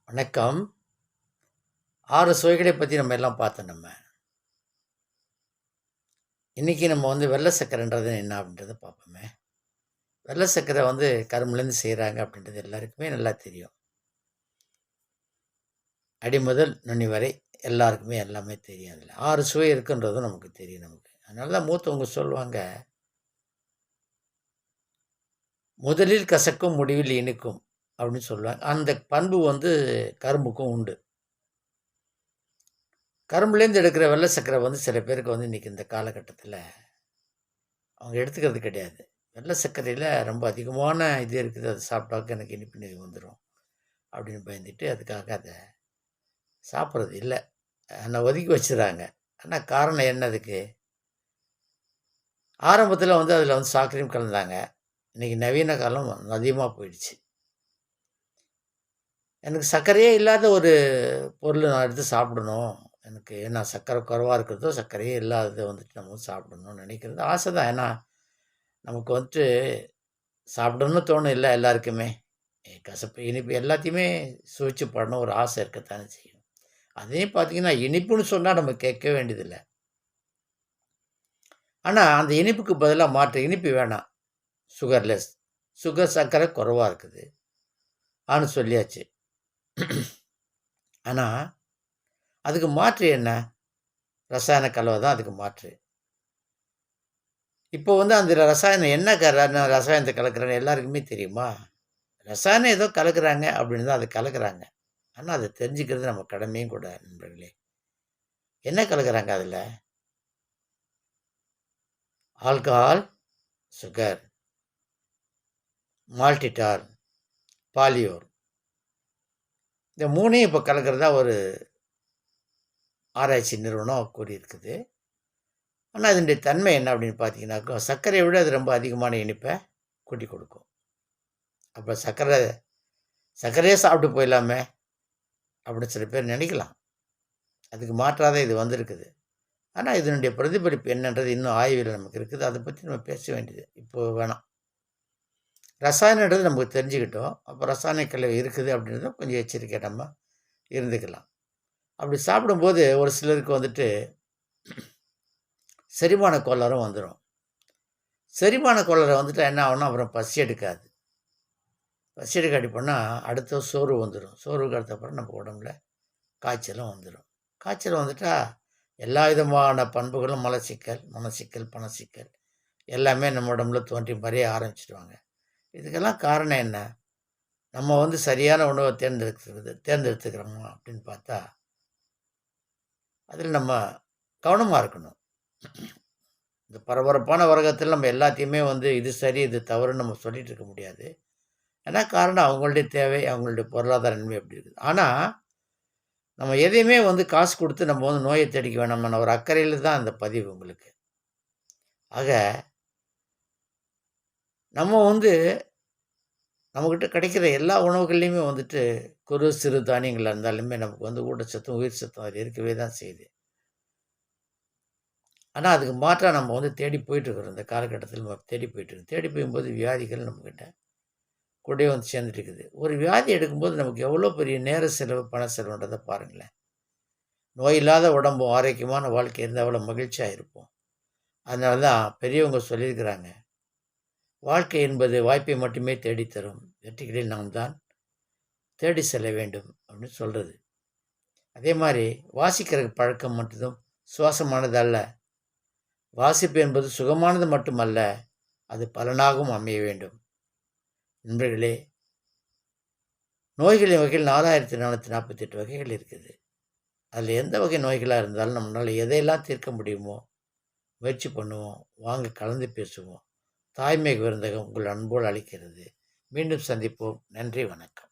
வணக்கம். 6 சுவைகளை பத்தி நம்ம எல்லாம் பார்த்தோம் நம்ம. இன்னைக்கு நம்ம வெள்ள சர்க்கரைன்றது என்ன அப்படின்றத பார்ப்போமே. வெள்ள சர்க்கரை கரும்புலேருந்து செய்றாங்க அப்படின்றது எல்லாருக்குமே நல்லா தெரியும். அடி முதல் நுனி வரை எல்லாருக்குமே எல்லாமே தெரியும் அதுல. 6 சுவை இருக்குன்றதும் நமக்கு தெரியும் நமக்கு. அதனால தான் மூத்தவங்க சொல்லுவாங்க, "முதலில் கசக்கும், முடிவில் இனிக்கும்" அப்படின்னு சொல்லுவாங்க. அந்த பண்பு கரும்புக்கும் உண்டு. கரும்புலேருந்து எடுக்கிற வெள்ள சர்க்கரை சில பேருக்கு இன்னைக்கு இந்த காலகட்டத்தில அவங்க எடுத்துக்கிறது கிடையாது. வெள்ள சர்க்கரையில ரொம்ப அதிகமான இது இருக்குது. அத சாப்பிட்டாக்க எனக்கு இனிப்பு நெறி வந்துரும். அப்படின்னு பயந்துட்டு அதுக்காக அத சாப்பிடுறது இல்ல. ஆனா ஒதுக்கி வச்சுர்றாங்க. ஆனா காரணம் என்ன அதுக்கு? ஆரம்பத்தில அதில சர்க்கரையும் கலந்தாங்க. இன்னைக்கு நவீன காலம் அதிகமா போயிடுச்சு. எனக்கு சர்க்கரையே இல்லாத ஒரு பொருள் நான் எடுத்து சாப்பிடணும். எனக்கு ஏன்னா சர்க்கரை குறைவா இருக்கிறதோ, சர்க்கரையே இல்லாதத நம்ம சாப்பிடணும்னு நினைக்கிறது ஆசை தான். ஏன்னா நமக்கு சாப்பிடணும்னு தோணும் இல்ல எல்லாருக்குமே. கசப்பு, இனிப்பு எல்லாத்தையுமே சுவைச்சு படணும் ஒரு ஆசை இருக்கத்தானே செய்யும். அதையும் பார்த்தீங்கன்னா, இனிப்புன்னு சொன்னா நம்ம கேட்க வேண்டியதில்ல. ஆனா, அந்த இனிப்புக்கு பதிலா மாற்று இனிப்பு வேணாம். சுகர்லெஸ். சர்க்கரை குறைவா இருக்குது. ஆன்னு சொல்லியாச்சு. ஆனா, அதுக்கு மாற்று என்ன? ரசாயன கலவை தான் அதுக்கு மாற்று. இப்போ அந்த ரசாயனம் என்ன ரசாயனத்த கலக்குறேன்னு எல்லாருக்குமே தெரியுமா? ரசாயனம் ஏதோ கலக்குறாங்க அப்படின்னு தான் அத கலக்குறாங்க. ஆனா, அத தெரிஞ்சுக்கிறது நம்ம கடமையும் கூட நண்பர்களே. என்ன கலக்குறாங்க அதுல? Alcohol, sugar, maltitol, polyol. இந்த 3யும் இப்ப கலக்கிறதா ஒரு ஆராய்ச்சி நிறுவனம் கூறியிருக்குது. ஆனா, இதனுடைய தன்மை என்ன அப்படின்னு பார்த்தீங்கன்னாக்கா, சர்க்கரைய விட அது ரொம்ப அதிகமான இனிப்ப கூட்டிக் கொடுக்கும். அப்ப சர்க்கரையே சாப்பிட்டு போயிடலாமே! அப்படின்னு சில பேர் நினைக்கலாம். அதுக்கு மாற்றா தான் இது வந்திருக்குது. ஆனா, இதனுடைய பிரதிபலிப்பு என்னன்றது இன்னும் ஆய்வில நமக்கு இருக்குது. அத பத்தி நம்ம பேச வேண்டியது இப்போ வேணாம். ரசாயனன்றது நமக்கு தெரிஞ்சுக்கிட்டோம். அப்ப ரசாயன கலவை இருக்குது அப்படின்றத கொஞ்சம் எச்சரிக்கையா நம்ம இருந்துக்கலாம். அப்படி சாப்பிடும்போது ஒரு சிலருக்கு செரிமான கோளாறும் வந்துரும். செரிமான கோளாறு வந்துட்டா என்ன ஆகும்னா, அப்புறம் பசி எடுக்காது. பசி எடுக்காட்டி போனா, அடுத்து சோர்வு வந்துரும். சோர்வுக்கு அடுத்த அப்புறம் நம்ம உடம்புல காய்ச்சலும் வந்துரும். காய்ச்சல் வந்துட்டா, எல்லா விதமான பண்புகளும் மலச்சிக்கல், மனச்சிக்கல், பணச்சிக்கல் எல்லாமே நம்ம உடம்புல தோன்றி மறைய ஆரம்பிச்சுருவாங்க. இதுக்கெல்லாம் காரணம் என்ன? நம்ம சரியான உணவ தேர்ந்தெடுத்துக்கிறோமா அப்படின்னு பார்த்தா, அதில நம்ம கவனமா இருக்கணும். இந்த பரபரப்பான உலகத்தில நம்ம எல்லாத்தையுமே இது சரி, இது தவறுன்னு நம்ம சொல்லிட்டு இருக்க முடியாது. ஏன்னா காரணம் அவங்களுடைய தேவை, அவங்களுடைய பொருளாதார நிலைமை அப்படி இருக்குது. ஆனா, நம்ம எதையுமே காசு குடுத்து நம்ம நோய தேடிக்க வேணாமான ஒரு அக்கறையில தான் அந்த பதிவு உங்களுக்கு. ஆக, நம்ம நம்மகிட்ட கிடைக்கிற எல்லா உணவுகள்லையுமே குறு, சிறு தானியங்களா இருந்தாலுமே நமக்கு ஊட்டச்சத்தும், உயிர் சத்தும் அது இருக்கவே தான் செய்யுது. ஆனா, அதுக்கு மாற்றா நம்ம தேடி போயிட்டுருக்குறோம். இந்த காலகட்டத்தில நம்ம தேடி போயிட்டுருக்கோம். தேடி போகும்போது வியாதிகள் நம்மகிட்ட கூடவே சேர்ந்துட்டு இருக்குது. ஒரு வியாதி எடுக்கும்போது நமக்கு எவ்வளோ பெரிய நேர செலவு, பண செலவுன்றத பாருங்களேன். நோய் இல்லாத உடம்பும், ஆரோக்கியமான வாழ்க்கை இருந்தா எவ்வளோ மகிழ்ச்சியா இருப்போம். அதனால தான் பெரியவங்க சொல்லியிருக்கிறாங்க. வாழ்க்கை என்பது வாய்ப்பை மட்டுமே தேடித் தரும். வெற்றிகளில் நாம் தான் தேடி செல்ல வேண்டும் அப்படின்னு சொல்றது. அதே மாரி வாசிக்கிற பழக்கம் மட்டும் சுவாசமானது அல்ல. வாசிப்பு என்பது சுகமானது மட்டுமல்ல, அது பலனாகவும் அமைய வேண்டும். நண்பர்களே, நோய்களின் வகையில் 4448 வகைகள் இருக்குது. அதில எந்த வகை நோய்களா இருந்தாலும் நம்மளால எதையெல்லாம் தீர்க்க முடியுமோ, முயற்சி பண்ணுவோம். வாங்க கலந்து பேசுவோம். தாய்மை விருந்தகம் உங்கள் அன்போடு அழைக்கிறது. மீண்டும் சந்திப்போம். நன்றி, வணக்கம்.